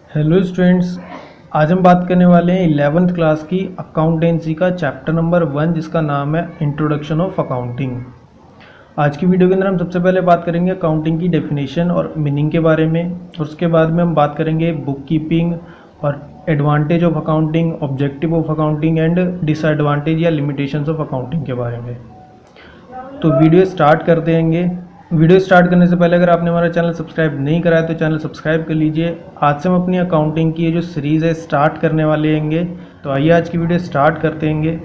Hello students. आज हम बात करने वाले हैं 11th क्लास की अकाउंटेंसी का चैप्टर नंबर 1 जिसका नाम है इंट्रोडक्शन ऑफ अकाउंटिंग। आज की वीडियो के अंदर हम सबसे पहले बात करेंगे अकाउंटिंग की डेफिनेशन और मीनिंग के बारे में, और उसके बाद में हम बात करेंगे बुक कीपिंग और advantage of accounting, objective of accounting and disadvantage या लिमिटेशंस ऑफ अकाउंटिंग के बारे में। तो वीडियो स्टार्ट कर देंगे। वीडियो स्टार्ट करने से पहले अगर आपने हमारा चैनल सब्सक्राइब नहीं करा है तो चैनल सब्सक्राइब कर लीजिए। आज से हम अपनी अकाउंटिंग की ये जो सीरीज़ है स्टार्ट करने वाले हैंगे। तो आइए आज की वीडियो स्टार्ट करते हैंगे।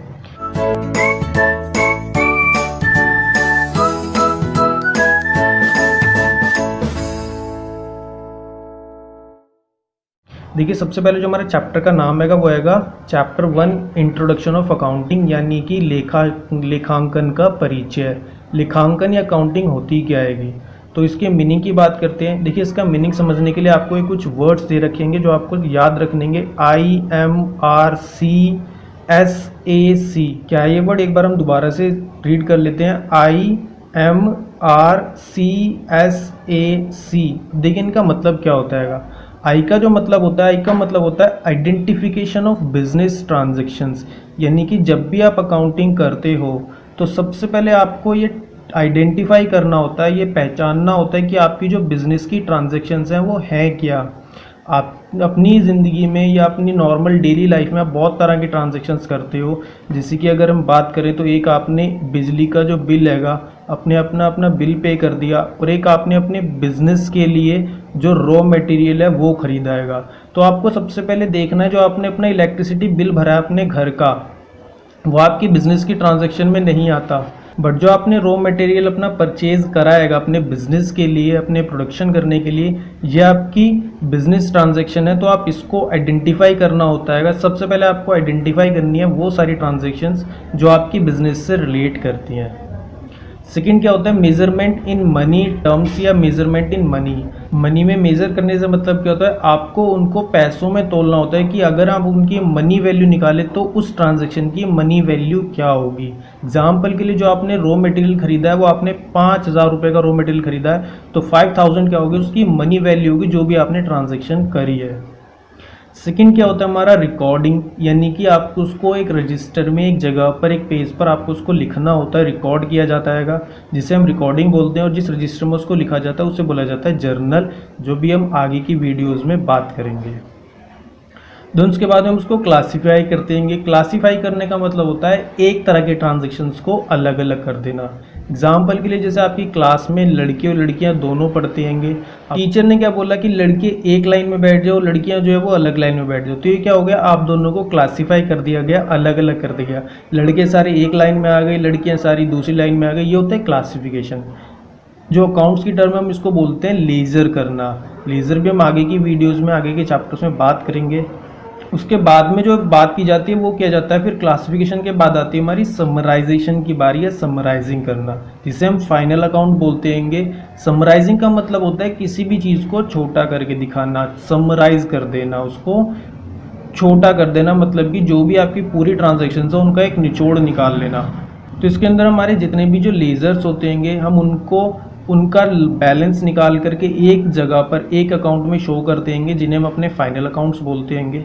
देखिए, सबसे पहले जो हमारे चैप्टर का नाम है वो आएगा चैप्टर 1 इंट्रोडक्शन ऑफ अकाउंटिंग, यानी कि लेखांकन का परिचय। लेखांकन या अकाउंटिंग होती क्या आएगी, तो इसके मीनिंग की बात करते हैं। देखिए, इसका मीनिंग समझने के लिए आपको ये कुछ वर्ड्स दे रखेंगे जो आपको याद रखनेंगे। IMRCSAC, क्या है ये वर्ड, एक बार हम दोबारा से रीड कर लेते हैं। IMRCSAC। देखिए, इनका मतलब क्या होता है। आई का जो मतलब होता है, आई का मतलब होता है आइडेंटिफिकेशन ऑफ बिजनेस ट्रांजैक्शंस, यानी कि जब भी आप अकाउंटिंग करते हो तो सबसे पहले आपको ये आइडेंटिफाई करना होता है, ये पहचानना होता है कि आपकी जो बिज़नेस की ट्रांजैक्शंस हैं वो हैं क्या। आप अपनी ज़िंदगी में या अपनी नॉर्मल डेली लाइफ में आप बहुत तरह की ट्रांजैक्शंस करते हो। जैसे कि अगर हम बात करें तो एक आपने बिजली का जो बिल हैगा अपने अपना बिल पे कर दिया, और एक आपने अपने बिजनेस के लिए जो रॉ मटेरियल है वो खरीदा। तो आपको सबसे पहले देखना है जो आपने अपना इलेक्ट्रिसिटी बिल भरा है अपने घर का, वो आपकी बिजनेस की ट्रांजैक्शन में नहीं आता। बट जो आपने रॉ मटेरियल अपना परचेज कराएगा अपने बिजनेस के लिए, अपने प्रोडक्शन करने के लिए, ये आपकी बिजनेस ट्रांजैक्शन है। तो आप इसको आइडेंटिफाई करना होता है। सबसे पहले आपको आइडेंटिफाई करनी है वो सारी ट्रांजैक्शंस जो आपकी बिजनेस से रिलेट करती हैं। सेकंड क्या होता है, मेजरमेंट इन मनी टर्म्स या मेजरमेंट इन मनी। मनी में मेजर करने से मतलब क्या होता है, आपको उनको पैसों में तोलना होता है कि अगर आप उनकी मनी वैल्यू निकालें तो उस ट्रांजैक्शन की मनी वैल्यू क्या होगी। एग्जाम्पल के लिए जो आपने रॉ मटेरियल खरीदा है वो आपने 5,000 रुपये का रॉ मटेरियल खरीदा है, तो 5,000 क्या होगी, उसकी मनी वैल्यू होगी जो भी आपने ट्रांजेक्शन करी है। सेकंड क्या होता है हमारा रिकॉर्डिंग, यानी कि आपको उसको एक रजिस्टर में, एक जगह पर, एक पेज पर आपको उसको लिखना होता है, रिकॉर्ड किया जाता है, जिसे हम रिकॉर्डिंग बोलते हैं। और जिस रजिस्टर में उसको लिखा जाता है उसे बोला जाता है जर्नल, जो भी हम आगे की वीडियोज़ में बात करेंगे। देन उसके बाद हम उसको क्लासीफाई करते हैं। क्लासीफाई करने का मतलब होता है एक तरह के ट्रांजेक्शन्स को अलग अलग कर देना। एग्जाम्पल के लिए जैसे आपकी क्लास में लड़के और लड़कियां दोनों पढ़ते हैंगे, टीचर ने क्या बोला कि लड़के एक लाइन में बैठ जाओ, लड़कियां जो है वो अलग लाइन में बैठ जाओ, तो ये क्या हो गया, आप दोनों को क्लासीफाई कर दिया गया, अलग अलग कर दिया गया। लड़के सारे एक लाइन में आ गए, लड़कियां सारी दूसरी लाइन में आ गई, ये होता है क्लासिफिकेशन। जो अकाउंट्स की टर्म हम इसको बोलते हैं लेजर करना। लेजर भी हम आगे की वीडियोज़ में, आगे के चैप्टर्स में बात करेंगे। उसके बाद में जो बात की जाती है वो किया जाता है, फिर क्लासिफिकेशन के बाद आती है हमारी समराइजेशन की बारी, है समराइजिंग करना, जिसे हम फाइनल अकाउंट बोलते हैंगे। समराइजिंग का मतलब होता है किसी भी चीज़ को छोटा करके दिखाना, समराइज कर देना, उसको छोटा कर देना, मतलब कि जो भी आपकी पूरी ट्रांजेक्शन है उनका एक निचोड़ निकाल लेना। तो इसके अंदर हमारे जितने भी जो लेजर्स होते हैंगे हम उनको उनका बैलेंस निकाल करके एक जगह पर एक अकाउंट में शो करते हैंगे, जिन्हें हम अपने फाइनल अकाउंट्स बोलते हैंगे।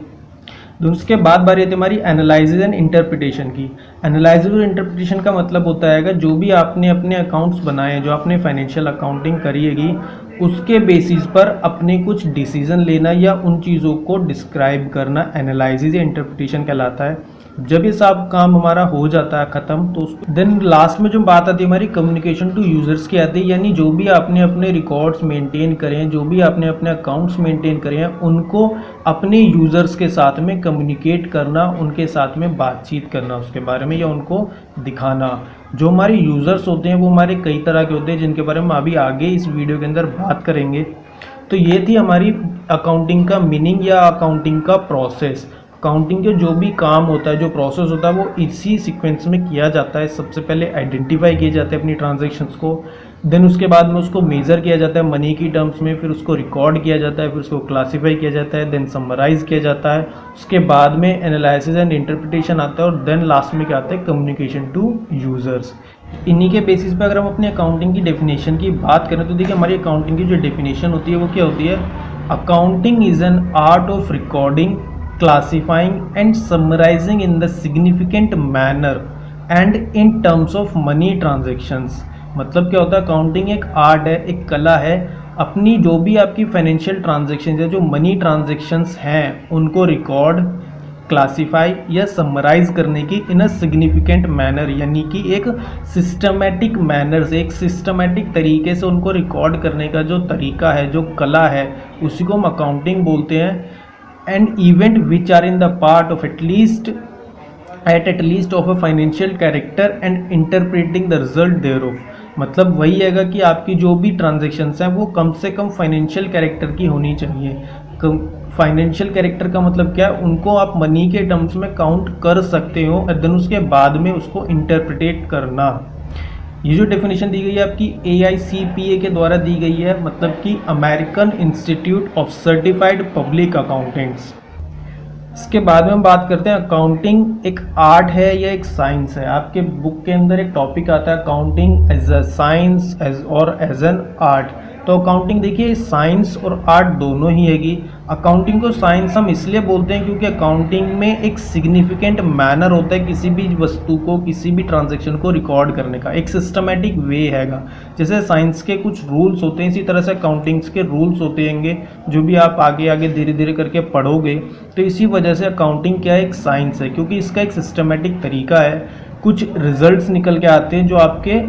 तो उसके बाद बारी आती है हमारी एनालिसिस एंड इंटरप्रिटेशन की। एनालिसिस और इंटरप्रिटेशन का मतलब होता है जो भी आपने अपने अकाउंट्स बनाए हैं, जो आपने फाइनेंशियल अकाउंटिंग करिएगी, उसके बेसिस पर अपने कुछ डिसीजन लेना या उन चीज़ों को डिस्क्राइब करना एनालिसिस या इंटरप्रिटेशन कहलाता है। जब ये सब काम हमारा हो जाता है ख़त्म, तो उसको देन लास्ट में जो बात आती है हमारी कम्युनिकेशन टू यूज़र्स की आती है, यानी जो भी आपने अपने रिकॉर्ड्स मेंटेन करें, जो भी आपने अपने अकाउंट्स मेंटेन करें हैं, उनको अपने यूज़र्स के साथ में कम्युनिकेट करना, उनके साथ में बातचीत करना उसके बारे में, या उनको दिखाना। जो हमारे यूज़र्स होते हैं वो हमारे कई तरह के होते हैं, जिनके बारे में अभी आगे इस वीडियो के अंदर बात करेंगे। तो ये थी हमारी अकाउंटिंग का मीनिंग या अकाउंटिंग का प्रोसेस। अकाउंटिंग के जो भी काम होता है, जो प्रोसेस होता है, वो इसी सीक्वेंस में किया जाता है। सबसे पहले आइडेंटिफाई किए जाते हैं अपनी ट्रांजैक्शंस को, देन उसके बाद में उसको मेज़र किया जाता है मनी की टर्म्स में, फिर उसको रिकॉर्ड किया जाता है, फिर उसको क्लासीफाई किया जाता है, देन समराइज़ किया जाता है। उसके बाद में एनालिसिस एंड इंटरप्रिटेशन आता है, और देन लास्ट में क्या आता है, कम्युनिकेशन टू यूज़र्स। इन्हीं के बेसिस पे अगर हम अपनी अकाउंटिंग की डेफिनेशन की बात करें तो देखिए, हमारी अकाउंटिंग की जो डेफिनेशन होती है वो क्या होती है, accounting is an art of recording, classifying and summarising in the significant manner and in terms of money transactions. मतलब क्या होता है, अकाउंटिंग एक आर्ट है, एक कला है, अपनी जो भी आपकी फाइनेंशियल ट्रांजेक्शन है, जो मनी ट्रांजेक्शन्स हैं, उनको रिकॉर्ड, क्लासिफाई या समराइज करने की इन अ सिग्निफिकेंट मैनर, यानी कि एक सिस्टमेटिक मैनर से, एक सिस्टमेटिक तरीके से उनको रिकॉर्ड करने का जो तरीका है, जो कला है, उसी को हम अकाउंटिंग बोलते हैं। And event which are in the part of at least of a financial character and interpreting the result thereof। मतलब वही हैगा कि आपकी जो भी ट्रांजेक्शन्स हैं वो कम से कम फाइनेंशियल कैरेक्टर की होनी चाहिए। फाइनेंशियल कैरेक्टर का मतलब क्या है, उनको आप मनी के टर्म्स में काउंट कर सकते हो, देन उसके बाद में उसको इंटरप्रिटेट करना। ये जो डेफिनेशन दी गई है आपकी AICPA के द्वारा दी गई है, मतलब कि American institute of certified public accountants. इसके बाद में हम बात करते हैं अकाउंटिंग एक आर्ट है या एक साइंस है। आपके बुक के अंदर एक टॉपिक आता है accounting as a science as an art. तो अकाउंटिंग देखिए साइंस और आर्ट दोनों ही हैगी। अकाउंटिंग को साइंस हम इसलिए बोलते हैं क्योंकि अकाउंटिंग में एक सिग्निफिकेंट मैनर होता है किसी भी वस्तु को, किसी भी ट्रांजैक्शन को रिकॉर्ड करने का, एक सिस्टमेटिक वे हैगा। जैसे साइंस के कुछ रूल्स होते हैं, इसी तरह से अकाउंटिंग्स के रूल्स होते होंगे, जो भी आप आगे आगे धीरे धीरे करके पढ़ोगे। तो इसी वजह से अकाउंटिंग क्या है, एक साइंस है, क्योंकि इसका एक सिस्टमेटिक तरीका है। कुछ रिजल्ट्स निकल के आते हैं जो आपके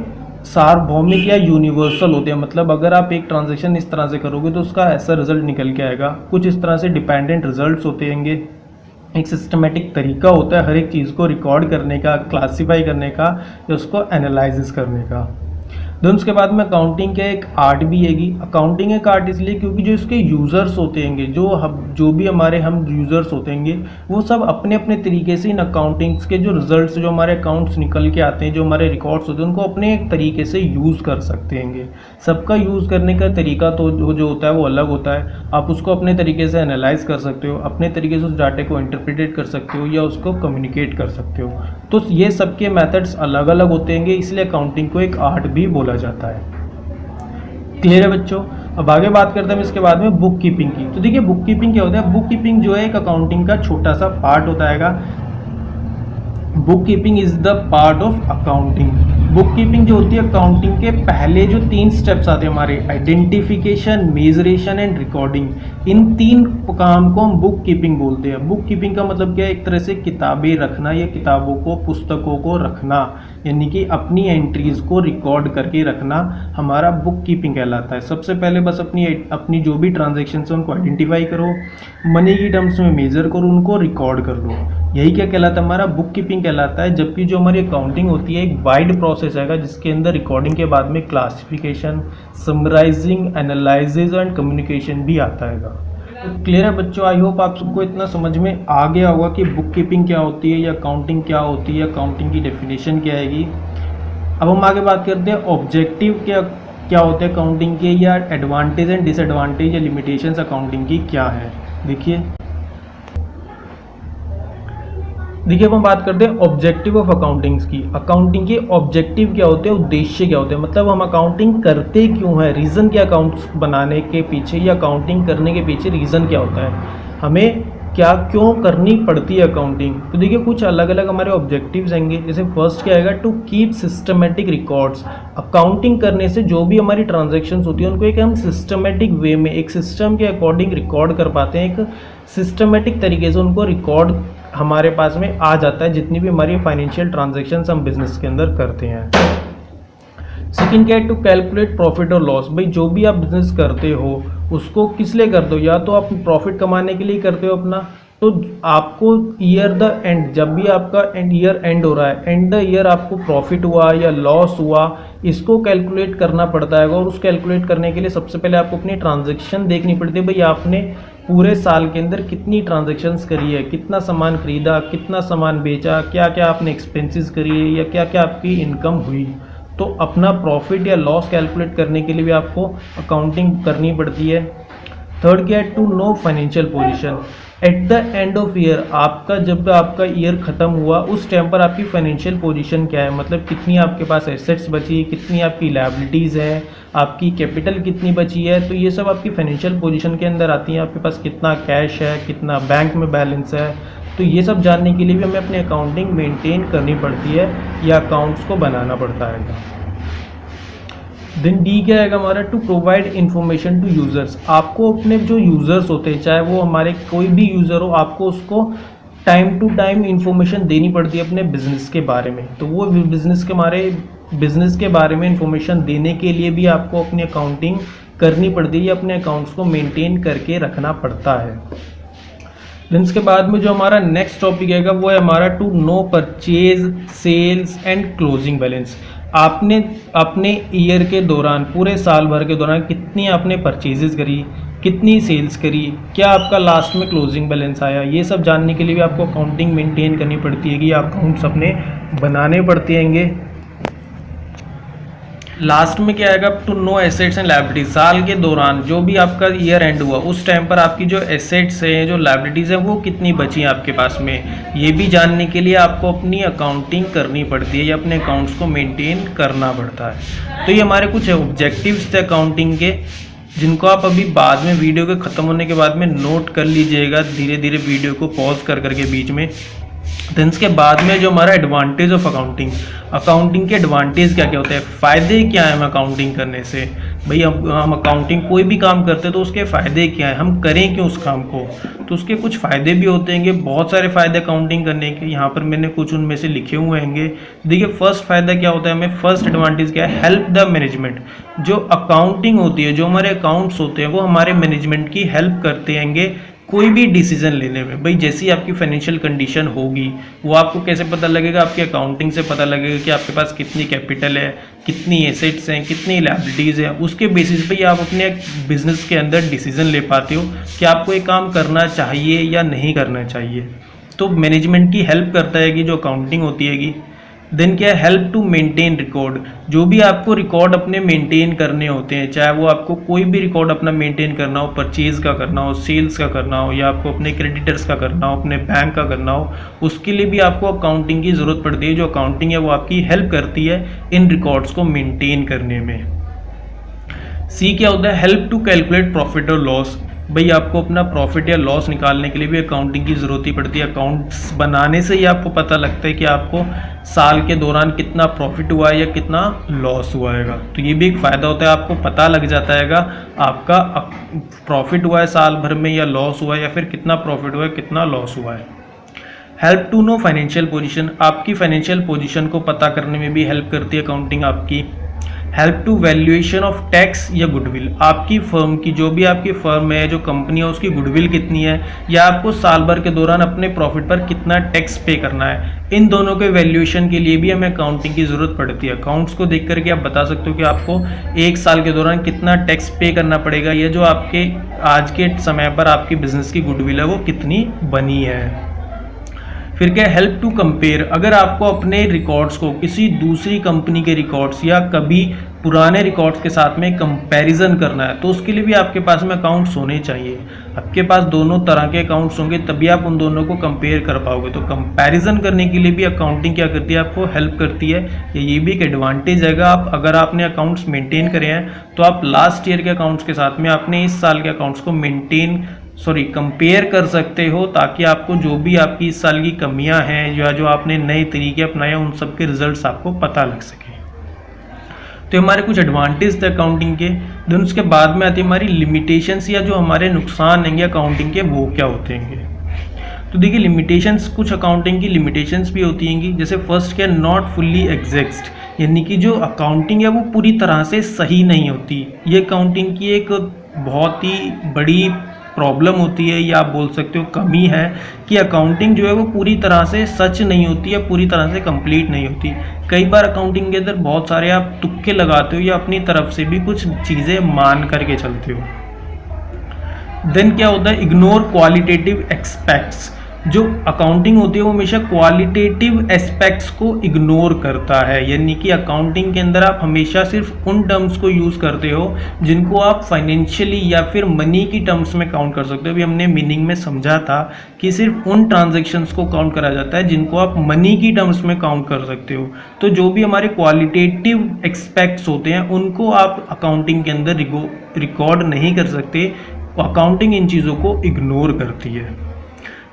सार्वभौमिक या यूनिवर्सल होते हैं। मतलब अगर आप एक ट्रांजैक्शन इस तरह से करोगे तो उसका ऐसा रिजल्ट निकल के आएगा। कुछ इस तरह से डिपेंडेंट रिजल्ट्स होते होंगे। एक सिस्टमेटिक तरीका होता है हर एक चीज़ को रिकॉर्ड करने का, क्लासीफाई करने का या उसको एनालिसिस करने का। देन उसके बाद में अकाउंटिंग के एक आर्ट भी हैगी। अकाउंटिंग एक आर्ट इसलिए क्योंकि जो इसके यूज़र्स होते हैं, जो भी हमारे हम यूज़र्स होते हैं, वो सब अपने अपने तरीके से इन अकाउंटिंग्स के जो रिजल्ट्स, जो हमारे अकाउंट्स निकल के आते हैं, जो हमारे रिकॉर्ड्स होते हैं, उनको अपने एक तरीके से यूज़ कर सकते हैं। सबका यूज़ करने का तरीका तो जो होता है वो अलग होता है। आप उसको अपने तरीके से एनालाइज कर सकते हो, अपने तरीके से उस डाटे को इंटरप्रिटेट कर सकते हो या उसको कम्युनिकेट कर सकते हो। तो ये सबके मेथड्स अलग अलग होते हैं, इसलिए अकाउंटिंग को एक आर्ट भी बोला जाता है। क्लियर है बच्चों? अब आगे बात करते हैं इसके बाद में बुक कीपिंग की। तो देखिए बुक कीपिंग क्या होता है। बुक कीपिंग जो है एक अकाउंटिंग का छोटा सा पार्ट होता है। Book keeping is the part of accounting. Book keeping जो होती है अकाउंटिंग के पहले जो 3 स्टेप्स आते हैं हमारे, आइडेंटिफिकेशन, मेजरेशन एंड रिकॉर्डिंग, इन 3 काम को हम बुक कीपिंग बोलते हैं। बुक कीपिंग का मतलब क्या है, एक तरह से किताबें रखना या किताबों को, पुस्तकों को रखना, यानी कि अपनी एंट्रीज को रिकॉर्ड करके रखना हमारा बुक कीपिंग कहलाता है। सबसे पहले बस अपनी जो भी ट्रांजेक्शन है उनको आइडेंटिफाई करो, मनी की टर्म्स में मेजर करो, उनको रिकॉर्ड कर लो। यही क्या कहलाता है, हमारा बुक कीपिंग कहलाता है। जबकि जो हमारी अकाउंटिंग होती है एक वाइड प्रोसेस है जिसके अंदर रिकॉर्डिंग के बाद में classification, summarising, analysis and communication भी आता है। तो क्लियर है बच्चों, आई होप आप सबको इतना समझ में आ गया होगा कि बुक कीपिंग क्या होती है या अकाउंटिंग क्या होती है, अकाउंटिंग की डेफिनेशन क्या हैगी। अब हम आगे बात करते हैं ऑब्जेक्टिव क्या होते हैं अकाउंटिंग के, या एडवांटेज एंड डिसएडवांटेज या लिमिटेशंस अकाउंटिंग की क्या है। देखिए अब हम बात करते हैं ऑब्जेक्टिव ऑफ अकाउंटिंग्स की। अकाउंटिंग के ऑब्जेक्टिव क्या होते हैं, उद्देश्य क्या होते हैं, मतलब हम अकाउंटिंग करते क्यों है, रीज़न क्या अकाउंट्स बनाने के पीछे या अकाउंटिंग करने के पीछे रीज़न क्या होता है, हमें क्या क्यों करनी पड़ती है अकाउंटिंग। तो देखिए कुछ अलग अलग हमारे ऑब्जेक्टिव्स होंगे। जैसे फर्स्ट क्या आएगा, to keep systematic records. Accounting करने से जो भी हमारी ट्रांजैक्शंस होती है उनको एक हम सिस्टमेटिक वे में, एक सिस्टम के अकॉर्डिंग रिकॉर्ड कर पाते हैं, एक सिस्टमेटिक तरीके से उनको रिकॉर्ड हमारे पास में आ जाता है जितनी भी हमारी फाइनेंशियल ट्रांजैक्शंस हम बिजनेस के अंदर करते हैं। सेकंड क्या है, टू कैलकुलेट प्रॉफिट और लॉस। भाई जो भी आप बिजनेस करते हो उसको किस लिए करते हो, या तो आप प्रॉफिट कमाने के लिए करते हो अपना, तो आपको ईयर द एंड, जब भी आपका ईयर एंड हो रहा है, एंड द ईयर आपको प्रॉफिट हुआ या लॉस हुआ, इसको कैलकुलेट करना पड़ता है। और उस कैलकुलेट करने के लिए सबसे पहले आपको अपनी ट्रांजैक्शन देखनी पड़ती है। भाई आपने पूरे साल के अंदर कितनी ट्रांजैक्शंस करी है, कितना सामान खरीदा, कितना सामान बेचा, क्या क्या आपने एक्सपेंसेस करी है या क्या क्या आपकी इनकम हुई। तो अपना प्रॉफिट या लॉस कैलकुलेट करने के लिए भी आपको अकाउंटिंग करनी पड़ती है। थर्ड क्या है, to know financial position. At the end of year, आपका जब आपका ईयर ख़त्म हुआ उस टाइम पर आपकी फाइनेंशियल पोजीशन क्या है, मतलब कितनी आपके पास एसेट्स बची, कितनी आपकी लायबिलिटीज़ है, आपकी कैपिटल कितनी बची है। तो ये सब आपकी फाइनेंशियल पोजीशन के अंदर आती हैं। आपके पास कितना कैश है, कितना बैंक में बैलेंस है। तो ये सब जानने के लिए भी हमें अपनी अकाउंटिंग मेंटेन करनी पड़ती है या अकाउंट्स को बनाना पड़ता है। देन डी क्या है हमारा, to provide information to users. आपको अपने जो यूज़र्स होते हैं, चाहे वो हमारे कोई भी यूज़र हो, आपको उसको टाइम टू टाइम इन्फॉर्मेशन देनी पड़ती है अपने बिजनेस के बारे में। तो वो बिजनेस के बारे में इन्फॉर्मेशन देने के लिए भी आपको अपनी अकाउंटिंग करनी पड़ती है, अपने अकाउंट्स को मेंटेन करके रखना पड़ता है। देन इसके बाद में जो हमारा नेक्स्ट टॉपिक है वो है हमारा to know purchase, sales and closing balance. आपने अपने ईयर के दौरान, पूरे साल भर के दौरान कितनी आपने परचेजेस करी, कितनी सेल्स करी, क्या आपका लास्ट में क्लोजिंग बैलेंस आया, ये सब जानने के लिए भी आपको अकाउंटिंग मेंटेन करनी पड़ती है कि अकाउंट्स अपने बनाने पड़ते हैंगे। लास्ट में क्या आएगा, to know assets and liabilities. साल के दौरान जो भी आपका ईयर एंड हुआ उस टाइम पर आपकी जो एसेट्स हैं, जो लायबिलिटीज़ हैं, वो कितनी बची हैं आपके पास में, ये भी जानने के लिए आपको अपनी अकाउंटिंग करनी पड़ती है या अपने अकाउंट्स को मेंटेन करना पड़ता है। तो ये हमारे कुछ ऑब्जेक्टिव्स थे अकाउंटिंग के, जिनको आप अभी बाद में वीडियो के ख़त्म होने के बाद में नोट कर लीजिएगा, धीरे धीरे वीडियो को पॉज कर करके बीच में। देन इसके बाद में जो हमारा एडवांटेज ऑफ अकाउंटिंग, अकाउंटिंग के एडवांटेज क्या क्या होते हैं, फ़ायदे क्या हैं हम अकाउंटिंग करने से। भाई हम अकाउंटिंग कोई भी काम करते हैं तो उसके फ़ायदे क्या हैं, हम करें क्यों उस काम को। तो उसके कुछ फ़ायदे भी होते हैं, बहुत सारे फ़ायदे अकाउंटिंग करने के। यहाँ पर मैंने कुछ उनमें से लिखे हुए हैं। देखिए फर्स्ट फ़ायदा क्या होता है हमें, फर्स्ट एडवांटेज क्या है, हेल्प द मैनेजमेंट। जो अकाउंटिंग होती है, जो हमारे अकाउंट्स होते हैं, वो हमारे मैनेजमेंट की हेल्प करते हैंगे कोई भी डिसीजन लेने में। भाई जैसी आपकी फाइनेंशियल कंडीशन होगी वो आपको कैसे पता लगेगा, आपकी अकाउंटिंग से पता लगेगा कि आपके पास कितनी कैपिटल है, कितनी एसेट्स हैं, कितनी लायबिलिटीज़ हैं। उसके बेसिस पे आप अपने बिजनेस के अंदर डिसीजन ले पाते हो कि आपको एक काम करना चाहिए या नहीं करना चाहिए। तो मैनेजमेंट की हेल्प करता है कि जो अकाउंटिंग होती है। देन क्या है, हेल्प टू मेंटेन रिकॉर्ड। जो भी आपको रिकॉर्ड अपने मेंटेन करने होते हैं, चाहे वो आपको कोई भी रिकॉर्ड अपना मेंटेन करना हो, परचेज का करना हो, सेल्स का करना हो, या आपको अपने क्रेडिटर्स का करना हो, अपने बैंक का करना हो, उसके लिए भी आपको अकाउंटिंग की ज़रूरत पड़ती है। जो अकाउंटिंग है वो आपकी हेल्प करती है इन रिकॉर्ड्स को मेंटेन करने में। सी क्या होता है, हेल्प टू कैलकुलेट प्रॉफिट और लॉस। भाई आपको अपना प्रॉफिट या लॉस निकालने के लिए भी अकाउंटिंग की ज़रूरत ही पड़ती है। अकाउंट्स बनाने से ही आपको पता लगता है कि आपको साल के दौरान कितना प्रॉफिट हुआ है या कितना लॉस हुआ है। तो ये भी एक फ़ायदा होता है, आपको पता लग जाता है आपका प्रॉफिट हुआ है साल भर में या लॉस हुआ है, या फिर कितना प्रॉफिट हुआ है, कितना लॉस हुआ है। Help to know financial position, आपकी फाइनेंशियल पोजीशन को पता करने में भी हेल्प करती है अकाउंटिंग आपकी। Help to valuation of tax या गुडविल, आपकी फर्म की, जो भी आपकी फर्म है, जो कंपनी है, उसकी गुडविल कितनी है, या आपको साल भर के दौरान अपने प्रॉफिट पर कितना टैक्स पे करना है। इन दोनों के वैल्यूएशन के लिए भी हमें अकाउंटिंग की ज़रूरत पड़ती है। अकाउंट्स को देख करके आप बता सकते हो कि आपको एक साल के दौरान कितना टैक्स पे करना पड़ेगा, या जो आपके आज के समय पर आपकी बिजनेस की गुडविल है वो कितनी बनी है। फिर क्या, हेल्प टू कंपेयर, अगर आपको अपने रिकॉर्ड्स को किसी दूसरी कंपनी के रिकॉर्ड्स या कभी पुराने रिकॉर्ड्स के साथ में कंपैरिजन करना है, तो उसके लिए भी आपके पास में अकाउंट्स होने चाहिए। आपके पास दोनों तरह के अकाउंट्स होंगे, तभी आप उन दोनों को कंपेयर कर पाओगे। तो कंपैरिजन करने के लिए भी अकाउंटिंग क्या करती है, आपको हेल्प करती है। ये भी एक एडवांटेज है। आप अगर आपने अकाउंट्स मेंटेन करे हैं तो आप लास्ट ईयर के अकाउंट्स के साथ में आपने इस साल के अकाउंट्स को कंपेयर कर सकते हो, ताकि आपको जो भी आपकी इस साल की कमियां हैं या जो आपने नए तरीके अपनाए उन सब के रिजल्ट्स आपको पता लग सके। तो हमारे कुछ एडवांटेज थे अकाउंटिंग के। देन उसके बाद में आती है हमारी लिमिटेशंस, या जो हमारे नुकसान हैं अकाउंटिंग के, वो क्या होते हैं। तो देखिए लिमिटेशंस, कुछ अकाउंटिंग की लिमिटेशंस भी होती हैं। जैसे फर्स्ट क्या, नॉट फुल्ली एग्जैक्ट, यानी कि जो अकाउंटिंग है वो पूरी तरह से सही नहीं होती। ये अकाउंटिंग की एक बहुत ही बड़ी प्रॉब्लम होती है, या आप बोल सकते हो कमी है, कि अकाउंटिंग जो है वो पूरी तरह से सच नहीं होती, या पूरी तरह से कंप्लीट नहीं होती। कई बार अकाउंटिंग के अंदर बहुत सारे आप तुक्के लगाते हो, या अपनी तरफ से भी कुछ चीज़ें मान करके चलते हो। देन क्या होता है, इग्नोर क्वालिटेटिव एक्सपेक्ट्स, जो अकाउंटिंग होती है वो हमेशा क्वालिटेटिव एस्पेक्ट्स को इग्नोर करता है, यानी कि अकाउंटिंग के अंदर आप हमेशा सिर्फ उन टर्म्स को यूज़ करते हो जिनको आप फाइनेंशियली या फिर मनी की टर्म्स में काउंट कर सकते हो। अभी हमने मीनिंग में समझा था कि सिर्फ उन ट्रांजेक्शन्स को काउंट करा जाता है जिनको आप मनी की टर्म्स में काउंट कर सकते हो। तो जो भी हमारे क्वालिटेटिव एस्पेक्ट्स होते हैं उनको आप अकाउंटिंग के अंदर रिकॉर्ड नहीं कर सकते। अकाउंटिंग इन चीज़ों को इग्नोर करती है।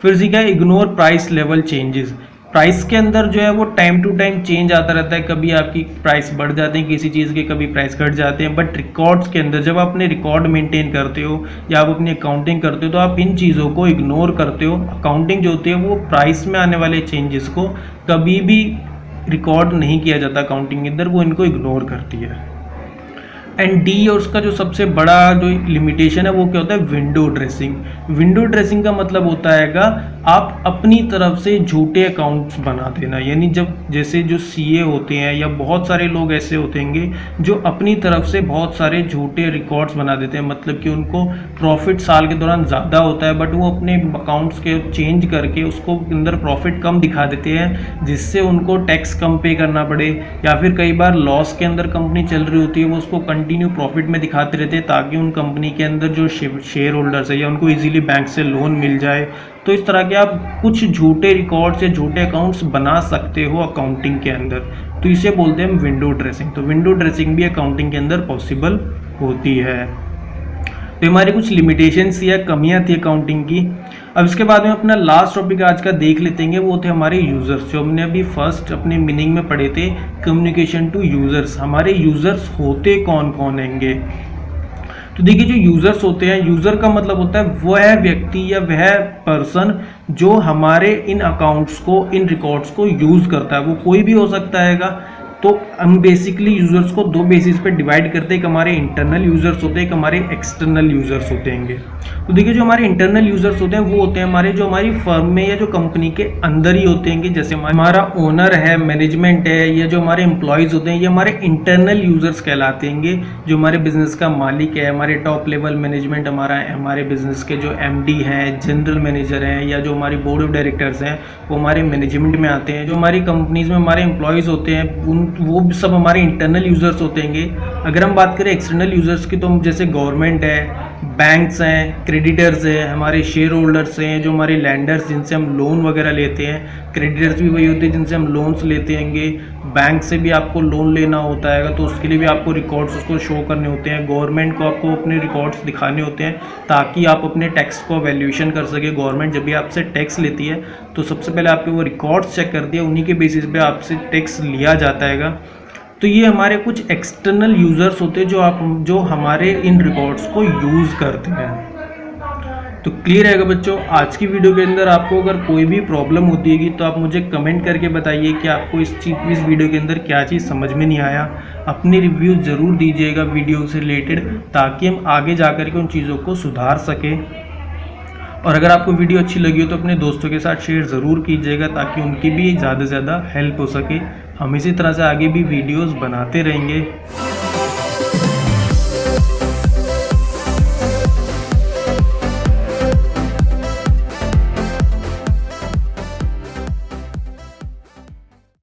फिर सीखा है ignore price level changes. Price के अंदर जो है वो टाइम टू टाइम चेंज आता रहता है, कभी आपकी प्राइस बढ़ जाते हैं किसी चीज़ के, कभी प्राइस घट जाते हैं। बट रिकॉर्ड्स के अंदर जब आप अपने रिकॉर्ड मेंटेन करते हो या आप अपनी अकाउंटिंग करते हो तो आप इन चीज़ों को इग्नोर करते हो। अकाउंटिंग जो होती है वो प्राइस में आने वाले चेंजेस को कभी भी रिकॉर्ड नहीं किया जाता अकाउंटिंग के अंदर, वो इनको इग्नोर करती है। एंड डी और उसका जो सबसे बड़ा जो लिमिटेशन है वो क्या होता है, विंडो ड्रेसिंग। विंडो ड्रेसिंग का मतलब होता हैगा आप अपनी तरफ से झूठे अकाउंट्स बना देना, यानी जब जैसे जो सीए होते हैं या बहुत सारे लोग ऐसे होते हैं जो अपनी तरफ से बहुत सारे झूठे रिकॉर्ड्स बना देते हैं, मतलब कि उनको प्रॉफिट साल के दौरान ज़्यादा होता है बट वो अपने अकाउंट्स के चेंज करके उसको अंदर प्रॉफिट कम दिखा देते हैं जिससे उनको टैक्स कम पे करना पड़े, या फिर कई बार लॉस के अंदर कंपनी चल रही होती है वो उसको कंटिन्यू प्रॉफिट में दिखाते रहते हैं ताकि उन कंपनी के अंदर जो शेयर होल्डर्स है या उनको इजीली बैंक से लोन मिल जाए। तो इस तरह के आप कुछ झूठे रिकॉर्ड्स या झूठे अकाउंट्स बना सकते हो अकाउंटिंग के अंदर, तो इसे बोलते हैं हम विंडो ड्रेसिंग। तो विंडो ड्रेसिंग भी अकाउंटिंग के अंदर पॉसिबल होती है। तो हमारी कुछ लिमिटेशंस या कमियां थी अकाउंटिंग की। अब इसके बाद में अपना लास्ट टॉपिक आज का देख लेते हैं, वो थे हमारे यूज़र्स, जो हमने अभी फर्स्ट अपने मीनिंग में पढ़े थे, कम्युनिकेशन टू यूज़र्स। हमारे यूज़र्स होते कौन कौन हैंगे? तो देखिए जो यूज़र्स होते हैं, यूज़र का मतलब होता है वह व्यक्ति या वह पर्सन जो हमारे इन अकाउंट्स को, इन रिकॉर्ड्स को यूज़ करता है। वो कोई भी हो सकता हैगा। तो हम बेसिकली यूज़र्स को दो बेसिस पे डिवाइड करते हैं, एक हमारे इंटरनल यूज़र्स होते हैं, एक हमारे एक्सटर्नल यूज़र्स होते हैं। तो देखिए जो हमारे इंटरनल यूज़र्स होते हैं वो होते हैं हमारे जो हमारी फर्म में या जो कंपनी के अंदर ही होते हैं, जैसे हमारा ओनर है, मैनेजमेंट है, या जो हमारे एम्प्लॉयज़ होते हैं, ये हमारे इंटरनल यूज़र्स कहलाते हैं। जो हमारे बिजनेस का मालिक है, हमारे टॉप लेवल मैनेजमेंट हमारे बिजनेस के जो एमडी हैं, जनरल मैनेजर हैं, या जो हमारी बोर्ड ऑफ डायरेक्टर्स हैं वो हमारे मैनेजमेंट में आते हैं। जो हमारी कंपनीज़ में हमारे एम्प्लॉयज़ होते हैं वो सब हमारे इंटरनल यूज़र्स होते हैं। अगर हम बात करें एक्सटर्नल यूज़र्स की तो जैसे गवर्नमेंट है, बैंक्स हैं, क्रेडिटर्स हैं, हमारे शेयर होल्डर्स हैं, जो हमारे लैंडर्स जिनसे हम लोन वगैरह लेते हैं। क्रेडिटर्स भी वही होते हैं जिनसे हम लोन्स लेते हैंगे। बैंक से भी आपको लोन लेना होता है तो उसके लिए भी आपको रिकॉर्ड्स उसको शो करने होते हैं। गवर्नमेंट को आपको अपने रिकॉर्ड्स दिखाने होते हैं ताकि आप अपने टैक्स को वैल्यूएशन कर सके। गवर्नमेंट जब भी आपसे टैक्स लेती है तो सबसे पहले आपके वो रिकॉर्ड्स चेक करती है, उन्हीं के बेसिस पे आपसे टैक्स लिया जाता है। तो ये हमारे कुछ एक्सटर्नल यूज़र्स होते हैं जो हमारे इन रिकॉर्ड्स को यूज़ करते हैं। तो क्लियर रहेगा बच्चों। आज की वीडियो के अंदर आपको अगर कोई भी प्रॉब्लम होती है तो आप मुझे कमेंट करके बताइए कि आपको इस वीडियो के अंदर क्या चीज़ समझ में नहीं आया। अपनी रिव्यू ज़रूर दीजिएगा वीडियो से रिलेटेड, ताकि हम आगे जा कर के उन चीज़ों को सुधार सकें। और अगर आपको वीडियो अच्छी लगी हो तो अपने दोस्तों के साथ शेयर ज़रूर कीजिएगा ताकि उनकी भी ज़्यादा से ज़्यादा हेल्प हो सके। हम इसी तरह से आगे भी वीडियोस बनाते रहेंगे।